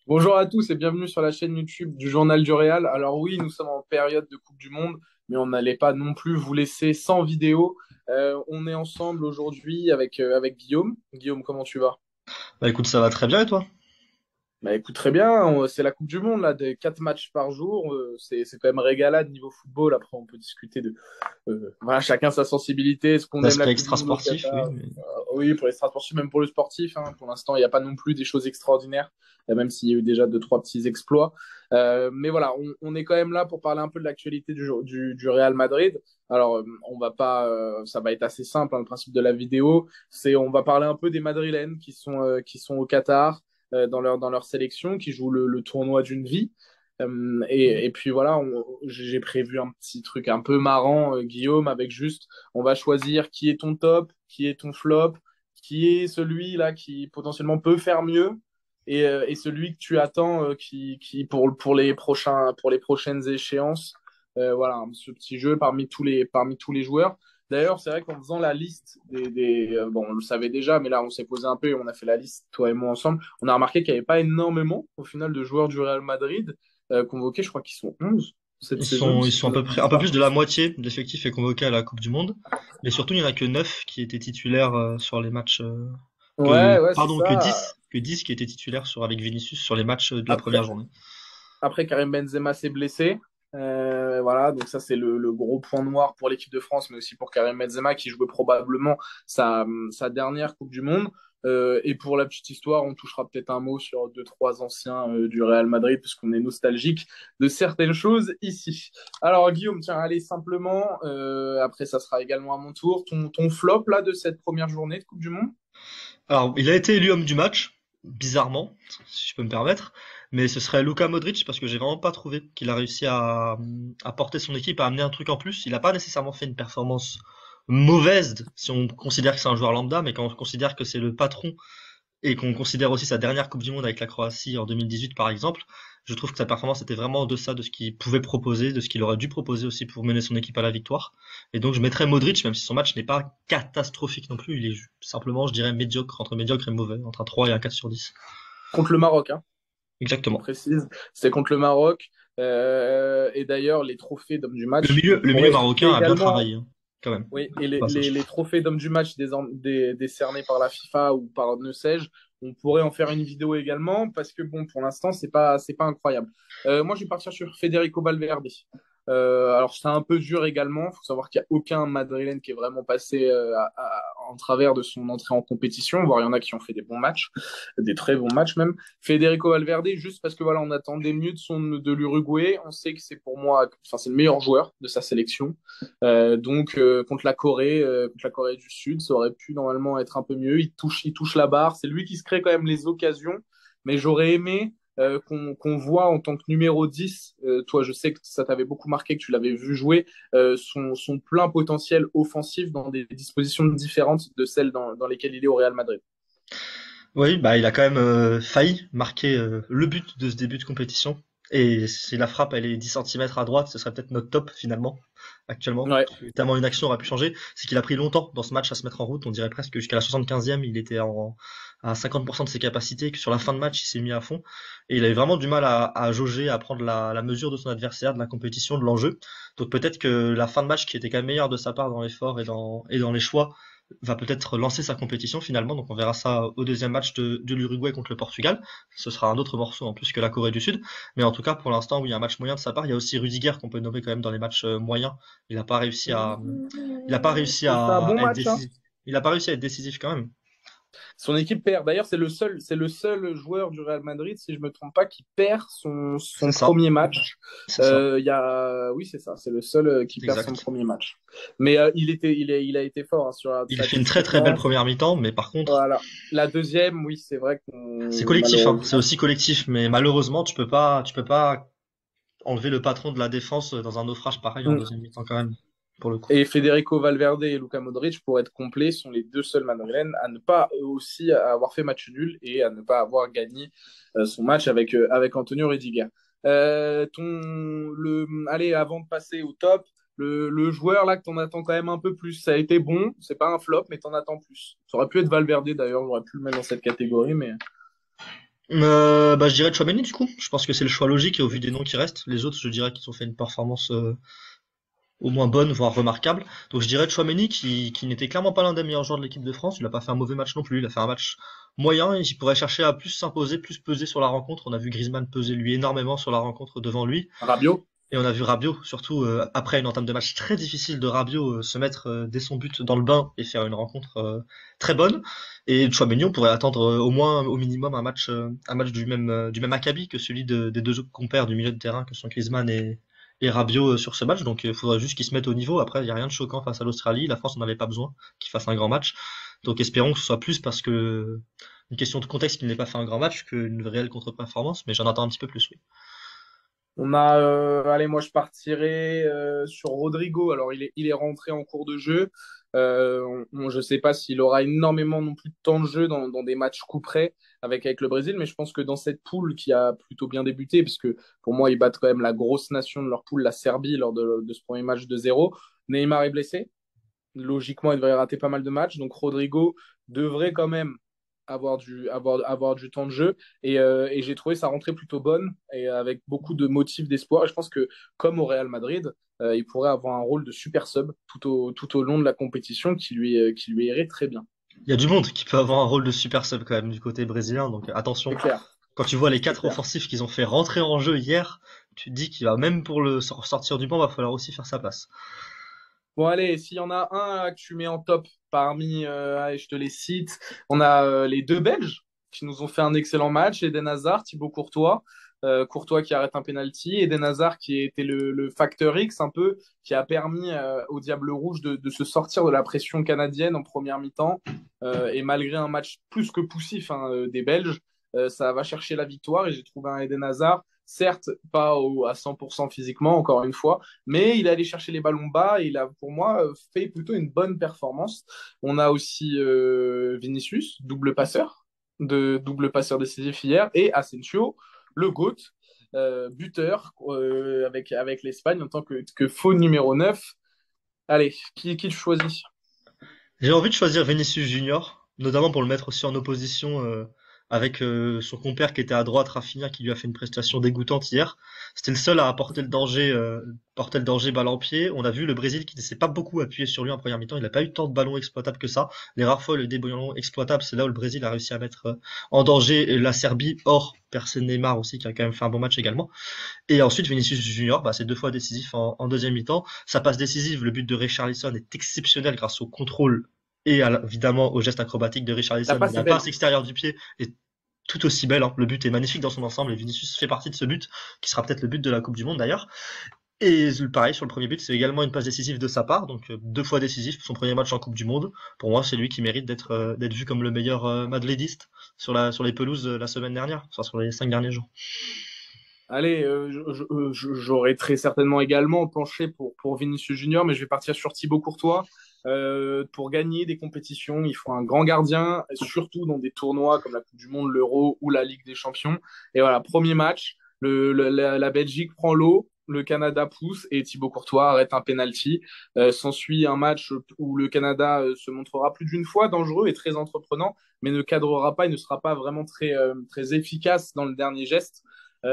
Bonjour à tous et bienvenue sur la chaîne YouTube du Journal du Real. Alors oui, nous sommes en période de Coupe du Monde, mais on n'allait pas non plus vous laisser sans vidéo. On est ensemble aujourd'hui avec Guillaume. Guillaume, comment tu vas? Bah écoute, ça va très bien et toi? Bah écoute, très bien, c'est la Coupe du Monde, là, des 4 matchs par jour. C'est quand même régalade niveau football. Après, on peut discuter de, voilà, chacun sa sensibilité. Est-ce qu'on aime la L'aspect Coupe du extra Monde au sportif, oui, Qatar? mais Oui, pour les sportifs, même pour le sportif, hein. Pour l'instant, il n'y a pas non plus des choses extraordinaires, même s'il y a eu déjà deux, trois petits exploits. Mais voilà, on est quand même là pour parler un peu de l'actualité du Real Madrid. Alors, on va pas, ça va être assez simple, hein, le principe de la vidéo. On va parler un peu des Madrilènes qui sont au Qatar, dans leur sélection, qui jouent le tournoi d'une vie. Et puis voilà, j'ai prévu un petit truc un peu marrant, Guillaume, avec juste, on va choisir qui est ton top, qui est ton flop, qui est celui-là qui potentiellement peut faire mieux, et celui que tu attends qui pour les prochaines échéances. Voilà, ce petit jeu parmi tous les joueurs. D'ailleurs, c'est vrai qu'en faisant la liste bon, on le savait déjà, mais là, on s'est posé un peu et on a fait la liste, toi et moi, ensemble. On a remarqué qu'il n'y avait pas énormément, au final, de joueurs du Real Madrid convoqués. Je crois qu'ils sont 11 cette ils saison, sont, ils si je sont à ne peu près, un m'abuse peu pas. plus de la moitié de l'effectif est convoqué à la Coupe du Monde. Mais surtout, il n'y en a que 9 qui étaient titulaires sur les matchs, Ouais, ouais, c'est que ça. 10 qui étaient titulaires avec Vinicius sur les matchs de la Après, première journée. après Karim Benzema s'est blessé. Voilà, donc ça c'est le gros point noir pour l'équipe de France, mais aussi pour Karim Benzema qui jouait probablement sa dernière Coupe du Monde. Et pour la petite histoire, on touchera peut-être un mot sur deux, trois anciens du Real Madrid, parce qu'on est nostalgique de certaines choses ici. Alors Guillaume, tiens, allez simplement, après ça sera également à mon tour, ton flop là de cette première journée de Coupe du Monde? Alors, il a été élu homme du match, bizarrement, si je peux me permettre, mais ce serait Luka Modric parce que j'ai vraiment pas trouvé qu'il a réussi à porter son équipe, à amener un truc en plus. Il n'a pas nécessairement fait une performance mauvaise si on considère que c'est un joueur lambda, mais quand on considère que c'est le patron et qu'on considère aussi sa dernière Coupe du Monde avec la Croatie en 2018 par exemple, je trouve que sa performance était vraiment en deçà de ce qu'il pouvait proposer, de ce qu'il aurait dû proposer aussi pour mener son équipe à la victoire. Et donc je mettrais Modric, même si son match n'est pas catastrophique non plus, il est simplement, je dirais, médiocre, entre médiocre et mauvais, entre un 3 et un 4 sur 10. Contre le Maroc, hein, on Exactement. précise, c'était contre le Maroc. Et d'ailleurs, les trophées d'homme du Le match, milieu, vous le milieu pourrez marocain a bien également. travaillé, hein, quand même. Oui, et les, Pas ça. les, les trophées d'homme du match décernés par la FIFA ou par ne sais-je, on pourrait en faire une vidéo également parce que bon, pour l'instant, c'est pas incroyable. Moi, je vais partir sur Federico Valverde. Alors, c'est un peu dur également. Il faut savoir qu'il n'y a aucun Madrilène qui est vraiment passé en travers de son entrée en compétition, voire il y en a qui ont fait des bons matchs, des très bons matchs même. Federico Valverde, juste parce que voilà, on attendait mieux de l'Uruguay. On sait que c'est pour moi, enfin, c'est le meilleur joueur de sa sélection. Donc contre la Corée du Sud, ça aurait pu normalement être un peu mieux. Il touche la barre. C'est lui qui se crée quand même les occasions. Mais j'aurais aimé qu'on voit en tant que numéro 10, toi je sais que ça t'avait beaucoup marqué, que tu l'avais vu jouer, son plein potentiel offensif dans des dispositions différentes de celles dans lesquelles il est au Real Madrid. Oui, bah il a quand même failli marquer le but de ce début de compétition. Et si la frappe elle est 10 centimètres à droite, ce serait peut-être notre top finalement, actuellement. Ouais, Tellement une action aurait pu changer. C'est qu'il a pris longtemps dans ce match à se mettre en route. On dirait presque que jusqu'à la 75e, il était à 50% de ses capacités, que sur la fin de match, il s'est mis à fond. Et il avait vraiment du mal à jauger, à prendre la mesure de son adversaire, de la compétition, de l'enjeu. Donc peut-être que la fin de match qui était quand même meilleure de sa part dans l'effort et dans les choix va peut-être lancer sa compétition finalement. Donc on verra ça au deuxième match de l'Uruguay contre le Portugal. Ce sera un autre morceau en plus que la Corée du Sud. Mais en tout cas, pour l'instant, oui, un match moyen de sa part. Il y a aussi Rudiger qu'on peut nommer quand même dans les matchs moyens. Il n'a pas réussi il a pas réussi c'est un à bon être match, hein. décisif. Il a pas réussi à être décisif quand même. Son équipe perd. D'ailleurs, c'est le seul joueur du Real Madrid, si je me trompe pas, qui perd son C'est ça, premier match. c'est ça, Oui, c'est ça. C'est le seul qui perd son exact. premier match. Mais il a été fort hein, Il a fait une très très belle statistiquement. première mi-temps, mais par contre, Voilà. La deuxième, oui, c'est vrai c'est qu'on collectif, hein. C'est malheureusement. aussi collectif, mais malheureusement, tu peux pas enlever le patron de la défense dans un naufrage pareil en deuxième mi-temps quand même, pour le coup. Et Federico Valverde et Luka Modric, pour être complets, sont les deux seuls Madrilènes à ne pas eux aussi avoir fait match nul et à ne pas avoir gagné son match avec Antonio Rudiger. Allez, avant de passer au top, le joueur là que t'en attends quand même un peu plus, ça a été bon, c'est pas un flop, mais t'en attends plus. Ça aurait pu être Valverde d'ailleurs, j'aurais pu le mettre dans cette catégorie, mais. Je dirais Tchouaméni du coup. Je pense que c'est le choix logique et au vu des noms qui restent. Les autres, je dirais qu'ils ont fait une performance au moins bonne, voire remarquable. Donc je dirais Tchouaméni qui n'était clairement pas l'un des meilleurs joueurs de l'équipe de France. Il n'a pas fait un mauvais match non plus. Il a fait un match moyen et il pourrait chercher à plus s'imposer, plus peser sur la rencontre. On a vu Griezmann peser lui énormément sur la rencontre devant lui. Rabiot? Et on a vu Rabiot, surtout après une entame de match très difficile de Rabiot, se mettre dès son but dans le bain et faire une rencontre très bonne. Et Tchouaméni, on pourrait attendre au moins, au minimum, un match du même acabit que celui des deux autres compères du milieu de terrain que sont Griezmann et Rabiot sur ce match. Donc il faudrait juste qu'ils se mettent au niveau. Après, il n'y a rien de choquant face à l'Australie. La France n'en avait pas besoin qu'ils fassent un grand match. Donc espérons que ce soit plus parce que une question de contexte qu'il n'ait pas fait un grand match qu'une réelle contre-performance. Mais j'en attends un petit peu plus, oui. On a, allez, moi je partirais sur Rodrigo. Alors il est rentré en cours de jeu. Je ne sais pas s'il aura énormément non plus de temps de jeu dans des matchs coup près avec le Brésil, mais je pense que dans cette poule qui a plutôt bien débuté, parce que pour moi ils battent quand même la grosse nation de leur poule, la Serbie, lors de ce premier match de 0. Neymar est blessé. Logiquement, il devrait rater pas mal de matchs. Donc Rodrigo devrait quand même avoir du temps de jeu. Et j'ai trouvé sa rentrée plutôt bonne et avec beaucoup de motifs d'espoir. Et je pense que comme au Real Madrid, il pourrait avoir un rôle de super sub tout au long de la compétition qui lui irait très bien. Il y a du monde qui peut avoir un rôle de super sub quand même du côté brésilien, donc C'est attention. clair, Quand tu vois les c'est quatre clair. offensifs qu'ils ont fait rentrer en jeu hier, tu te dis qu'il va même pour le sortir du banc, va falloir aussi faire sa place. Bon, allez, s'il y en a un que tu mets en top parmi, allez, je te les cite, on a les deux Belges qui nous ont fait un excellent match, Eden Hazard, Thibaut Courtois. Courtois qui arrête un penalty, Eden Hazard qui était le facteur X un peu, qui a permis au Diable Rouge de se sortir de la pression canadienne en première mi-temps. Et malgré un match plus que poussif hein, des Belges, ça va chercher la victoire et j'ai trouvé un Eden Hazard, certes pas à 100% physiquement, encore une fois, mais il est allé chercher les ballons bas et il a, pour moi, fait plutôt une bonne performance. On a aussi Vinicius, double passeur décisif hier, et Asensio, le GOAT, buteur avec l'Espagne en tant que faux numéro 9. Allez, qui tu choisis? J'ai envie de choisir Vinicius Junior, notamment pour le mettre aussi en opposition avec son compère qui était à droite, Rafinha, qui lui a fait une prestation dégoûtante hier. C'était le seul à apporter porter le danger balle en pied. On a vu le Brésil qui ne s'est pas beaucoup appuyé sur lui en première mi-temps. Il n'a pas eu tant de ballons exploitables que ça. Les rares fois, le des ballons exploitables, c'est là où le Brésil a réussi à mettre en danger la Serbie. Or, personne Neymar aussi, qui a quand même fait un bon match également. Et ensuite, Vinicius Junior, c'est deux fois décisif en deuxième mi-temps. Sa passe décisive, le but de Richarlison est exceptionnel grâce au contrôle et évidemment au geste acrobatique de La Richarlison. Mais passe est la belle. passe extérieure du pied est tout aussi belle, hein. Le but est magnifique dans son ensemble et Vinicius fait partie de ce but, qui sera peut-être le but de la Coupe du Monde d'ailleurs. Et pareil, sur le premier but, c'est également une passe décisive de sa part, donc deux fois décisif, son premier match en Coupe du Monde. Pour moi, c'est lui qui mérite d'être vu comme le meilleur madridiste sur les pelouses la semaine dernière, enfin sur les 5 derniers jours. Allez, j'aurais très certainement également penché pour Vinicius Junior, mais je vais partir sur Thibaut Courtois. Pour gagner des compétitions, il faut un grand gardien, surtout dans des tournois comme la Coupe du Monde, l'Euro ou la Ligue des Champions. Et voilà, premier match, la Belgique prend l'eau, le Canada pousse et Thibaut Courtois arrête un penalty. S'ensuit un match où le Canada se montrera plus d'une fois dangereux et très entreprenant, mais ne cadrera pas et ne sera pas vraiment très efficace dans le dernier geste.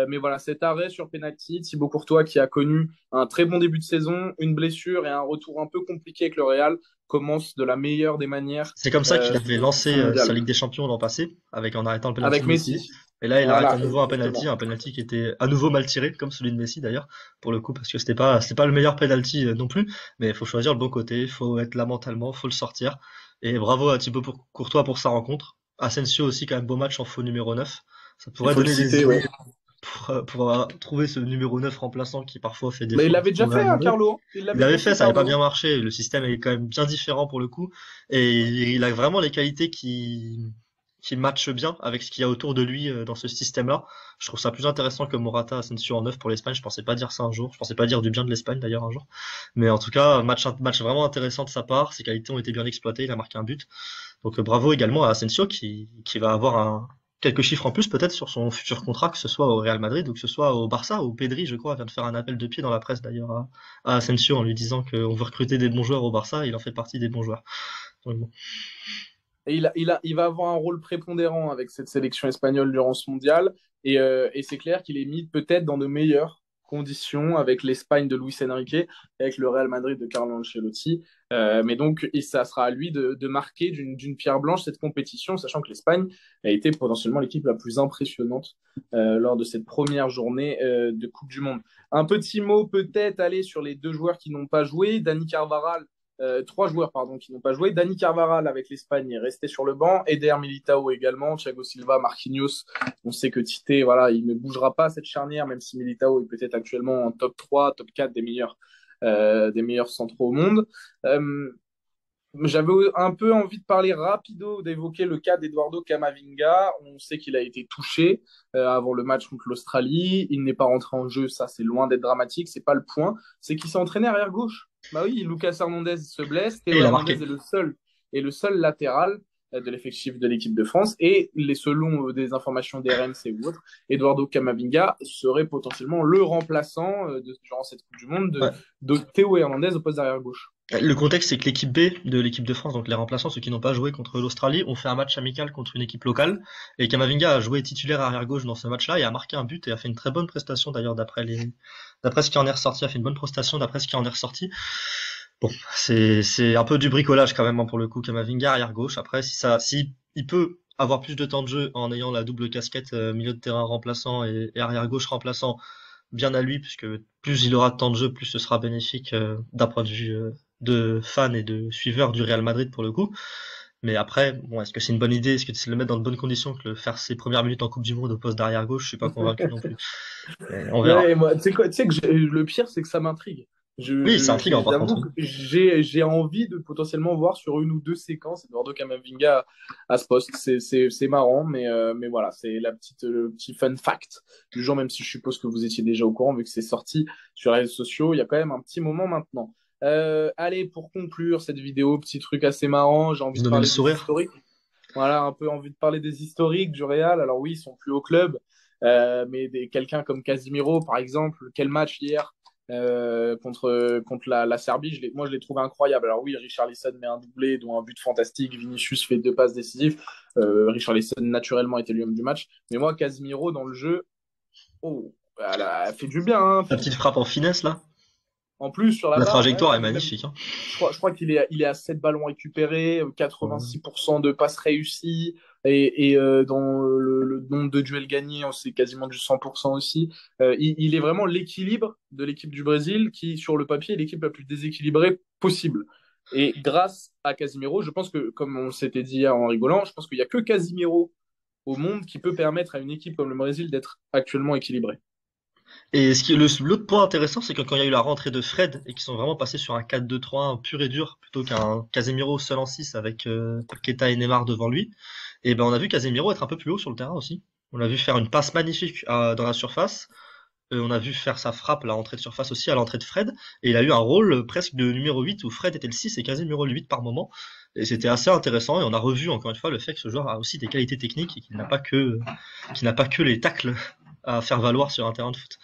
Mais voilà, cet arrêt sur penalty, Thibaut Courtois qui a connu un très bon début de saison, une blessure et un retour un peu compliqué avec le Real, commence de la meilleure des manières C'est comme ça qu'il avait lancé son mondial. sa Ligue des Champions l'an passé, avec en arrêtant le penalty Avec de Messi. Messi. Et là, il arrête à Voilà, nouveau exactement. un penalty qui était à nouveau mal tiré, comme celui de Messi d'ailleurs, pour le coup, parce que c'était pas le meilleur penalty non plus, mais il faut choisir le bon côté, il faut être là mentalement, il faut le sortir. Et bravo à Thibaut Courtois pour sa rencontre. Asensio aussi, quand même, beau match en faux numéro 9. Ça Il pourrait faut le donner des citer, ouais. idées pour trouver ce numéro 9 remplaçant qui parfois fait Mais il défaut l'avait déjà au fait, Real hein, Madrid. Carlo. Il Il l'avait l'avait déjà fait, fait, ça n'avait pas bien Carlo. marché. Le système est quand même bien différent pour le coup. Et il a vraiment les qualités qui matchent bien avec ce qu'il y a autour de lui dans ce système-là. Je trouve ça plus intéressant que Morata Asensio en 9 pour l'Espagne. Je pensais pas dire ça un jour. Je pensais pas dire du bien de l'Espagne d'ailleurs un jour. Mais en tout cas, match vraiment intéressant de sa part. Ses qualités ont été bien exploitées. Il a marqué un but. Donc bravo également à Asensio qui va avoir quelques chiffres en plus peut-être sur son futur contrat, que ce soit au Real Madrid ou que ce soit au Barça, où Pedri, je crois, vient de faire un appel de pied dans la presse d'ailleurs à Asensio en lui disant qu'on veut recruter des bons joueurs au Barça, et il en fait partie des bons joueurs. Donc, bon. Et il va avoir un rôle prépondérant avec cette sélection espagnole durant ce mondial. Et c'est clair qu'il est mis peut-être dans de meilleures conditions avec l'Espagne de Luis Enrique, avec le Real Madrid de Carlo Ancelotti. Mais donc, et ça sera à lui de marquer d'une pierre blanche cette compétition, sachant que l'Espagne a été potentiellement l'équipe la plus impressionnante lors de cette première journée de Coupe du Monde. Un petit mot peut-être aller sur les deux joueurs qui n'ont pas joué. Dani Carvajal, trois joueurs pardon, qui n'ont pas joué. Dani Carvajal avec l'Espagne est resté sur le banc. Eder Militao également. Thiago Silva, Marquinhos. On sait que Tite, voilà, il ne bougera pas cette charnière, même si Militao est peut-être actuellement en top 3, top 4 des meilleurs centraux au monde. Euh, J'avais un peu envie de parler rapido, d'évoquer le cas d'Eduardo Camavinga. On sait qu'il a été touché avant le match contre l'Australie. Il n'est pas rentré en jeu, ça c'est loin d'être dramatique, c'est pas le point. C'est qu'il s'est entraîné arrière gauche. Bah oui, Lucas Hernandez se blesse, Et Théo il a Hernandez marqué. est le seul latéral de l'effectif de l'équipe de France. Et selon des informations d'RMC ou autres, Eduardo Camavinga serait potentiellement le remplaçant durant cette Coupe du Monde Ouais. de Théo Hernandez au poste d'arrière gauche. Le contexte, c'est que l'équipe B de l'équipe de France, donc les remplaçants, ceux qui n'ont pas joué contre l'Australie, ont fait un match amical contre une équipe locale. Et Kamavinga a joué titulaire arrière gauche dans ce match-là et a marqué un but et a fait une très bonne prestation d'ailleurs d'après ce qui en est ressorti, a fait une bonne prestation d'après ce qui en est ressorti. Bon, c'est un peu du bricolage quand même hein, pour le coup, Kamavinga arrière gauche. Après, si il peut avoir plus de temps de jeu en ayant la double casquette milieu de terrain remplaçant et arrière gauche remplaçant, bien à lui, puisque plus il aura de temps de jeu, plus ce sera bénéfique d'un point de vue de fan et de suiveur du Real Madrid pour le coup. Mais après, bon, est-ce que c'est une bonne idée? Est-ce que c'est de le mettre dans de bonnes conditions que le faire ses premières minutes en Coupe du Monde au poste d'arrière gauche? Je suis pas convaincu non plus. Mais on verra. Ouais, et moi, tu sais quoi, tu sais que le pire, c'est que ça m'intrigue. Oui, c'est intriguant par contre. J'avoue que j'ai envie de potentiellement voir sur une ou deux séquences Eduardo Camavinga à ce poste. C'est marrant, mais voilà, c'est le petit fun fact du jour, même si je suppose que vous étiez déjà au courant, vu que c'est sorti sur les réseaux sociaux, il y a quand même un petit moment maintenant. Allez, pour conclure cette vidéo, petit truc assez marrant, j'ai envie Se de donner le parler des sourire. historiques. Voilà, un peu envie de parler des historiques du Real. Alors oui, ils sont plus au club, mais quelqu'un comme Casimiro, par exemple, quel match hier contre la Serbie, moi je l'ai trouvé incroyable. Alors oui, Richarlison met un doublé, dont un but fantastique. Vinicius fait deux passes décisives. Richarlison naturellement était l'homme du match. Mais moi, Casimiro dans le jeu, oh, elle a fait du bien. Hein. La petite frappe en finesse là. En plus, sur la La barre, ouais, trajectoire est même, magnifique. Hein. je crois qu'il est à 7 ballons récupérés, Ouais. 86% de passes réussies, dans le nombre de duels gagnés, c'est quasiment du 100% aussi. Il est vraiment l'équilibre de l'équipe du Brésil, qui, sur le papier, est l'équipe la plus déséquilibrée possible. Et grâce à Casimiro, je pense que, comme on s'était dit hier en rigolant, je pense qu'il n'y a que Casimiro au monde qui peut permettre à une équipe comme le Brésil d'être actuellement équilibrée. Et l'autre point intéressant, c'est que quand il y a eu la rentrée de Fred et qu'ils sont vraiment passés sur un 4-2-3-1 pur et dur plutôt qu'un Casemiro seul en 6 avec Paqueta et Neymar devant lui, et ben on a vu Casemiro être un peu plus haut sur le terrain aussi. On l'a vu faire une passe magnifique dans la surface. On a vu faire sa frappe à l'entrée de surface aussi à l'entrée de Fred. Et il a eu un rôle presque de numéro 8 où Fred était le 6 et Casemiro le 8 par moment. Et c'était assez intéressant. Et on a revu encore une fois le fait que ce joueur a aussi des qualités techniques et qu'il n'a pas que les tacles à faire valoir sur un terrain de foot.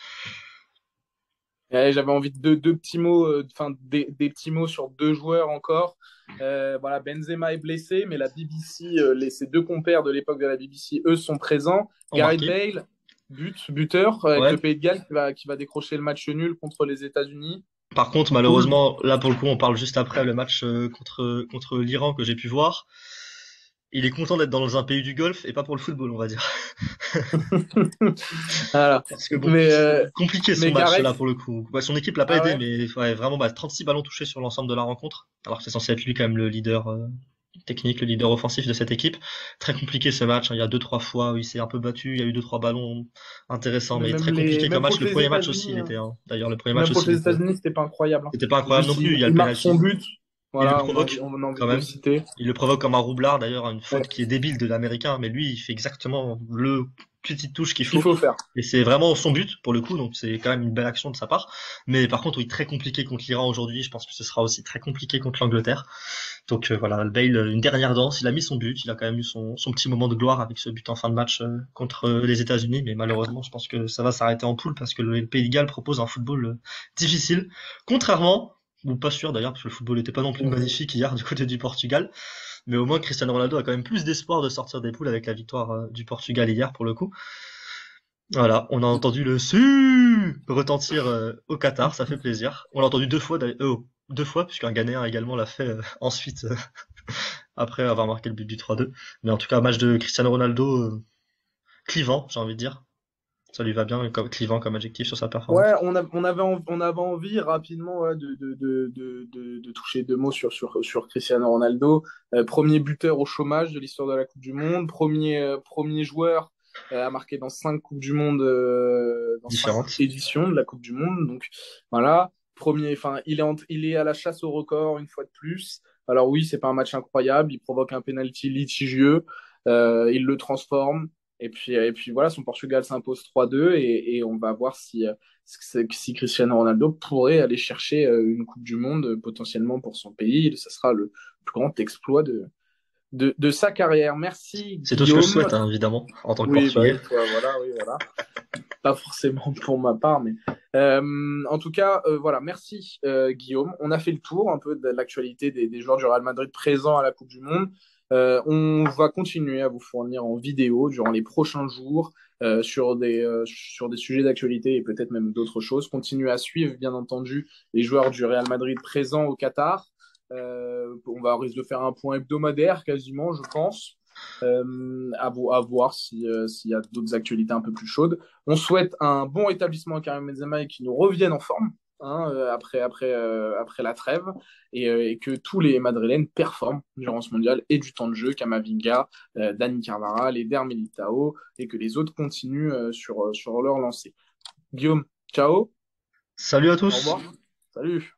Ouais, j'avais envie de deux petits mots, enfin des petits mots sur deux joueurs encore. Voilà, Benzema est blessé, mais la BBC, ses deux compères de l'époque de la BBC, eux, sont présents. Gareth Embarqué. Bale, buteur avec Ouais. le Pays de Galles qui va décrocher le match nul contre les États-Unis. Par contre, Poulpe. malheureusement, là pour le coup, on parle juste après le match contre l'Iran que j'ai pu voir. Il est content d'être dans un pays du Golfe et pas pour le football, on va dire. Voilà. Parce que bon, Mais, c'est euh, compliqué son mais match Gareth, là pour le coup. Ouais, son équipe l'a pas ah aidé, ouais. mais ouais, vraiment 36 ballons touchés sur l'ensemble de la rencontre. Alors que c'est censé être lui quand même le leader technique, le leader offensif de cette équipe. Très compliqué ce match. Hein. Il y a deux trois fois où il s'est un peu battu. Il y a eu deux trois ballons intéressants, Mais mais très compliqué comme même match. contre Le les premier match aussi, États-Unis, il hein. était. Hein. D'ailleurs, le premier match Même contre aussi, il les était. États-Unis, c'était pas incroyable. Hein. C'était pas incroyable non Juste, plus. Il y a le il marque son penalty. but. Il le Voilà, provoque on a envie quand de le même. citer. Il le provoque comme un roublard d'ailleurs, une Ouais. faute qui est débile de l'américain, mais lui il fait exactement le petite touche qu'il Ce qu'il faut. faut faire. Et c'est vraiment son but pour le coup, donc c'est quand même une belle action de sa part. Mais par contre, oui, très compliqué contre l'Iran aujourd'hui. Je pense que ce sera aussi très compliqué contre l'Angleterre. Donc voilà, Bale, une dernière danse. Il a mis son but. Il a quand même eu son petit moment de gloire avec ce but en fin de match contre les États-Unis. Mais malheureusement, je pense que ça va s'arrêter en poule parce que le Pays de Galles propose un football difficile. Contrairement, ou pas sûr d'ailleurs, parce que le football n'était pas non plus magnifique hier du côté du Portugal. Mais au moins, Cristiano Ronaldo a quand même plus d'espoir de sortir des poules avec la victoire du Portugal hier, pour le coup. Voilà, on a entendu le su retentir au Qatar, ça fait plaisir. On l'a entendu deux fois, puisqu'un Ghanéen également l'a fait ensuite, après avoir marqué le but du 3-2. Mais en tout cas, match de Cristiano Ronaldo clivant, j'ai envie de dire. Ça lui va bien, comme, clivant comme adjectif sur sa Ouais, performance. on avait envie rapidement ouais, de toucher deux mots sur Cristiano Ronaldo. Premier buteur au chômage de l'histoire de la Coupe du Monde, premier joueur à marquer dans 5 Coupes du Monde, dans cinq Différente. éditions de la Coupe du Monde. Donc voilà, enfin, il est à la chasse au record une fois de plus. Alors oui, c'est pas un match incroyable, il provoque un penalty litigieux, il le transforme. Et puis voilà, son Portugal s'impose 3-2 et on va voir si Cristiano Ronaldo pourrait aller chercher une Coupe du Monde potentiellement pour son pays. Ça sera le plus grand exploit de sa carrière. Merci C'est tout ce que je Guillaume. souhaite, hein, évidemment, en tant que Oui, bah Portugais. oui, toi, voilà, oui, voilà. Pas forcément pour ma part, mais en tout cas, voilà, merci Guillaume. On a fait le tour un peu de l'actualité des joueurs du Real Madrid présents à la Coupe du Monde. On va continuer à vous fournir en vidéo durant les prochains jours sur des sujets d'actualité et peut-être même d'autres choses. Continuez à suivre, bien entendu, les joueurs du Real Madrid présents au Qatar. Risque de faire un point hebdomadaire quasiment, je pense. À voir s'il y a d'autres actualités un peu plus chaudes. On souhaite un bon rétablissement à Karim Benzema et qu'il nous revienne en forme après la trêve et que tous les Madrilènes performent durant ce mondial et du temps de jeu, Kamavinga, Dani Carvajal, Eder Militao et que les autres continuent sur leur lancée. Guillaume, ciao, Salut à au tous! revoir, salut.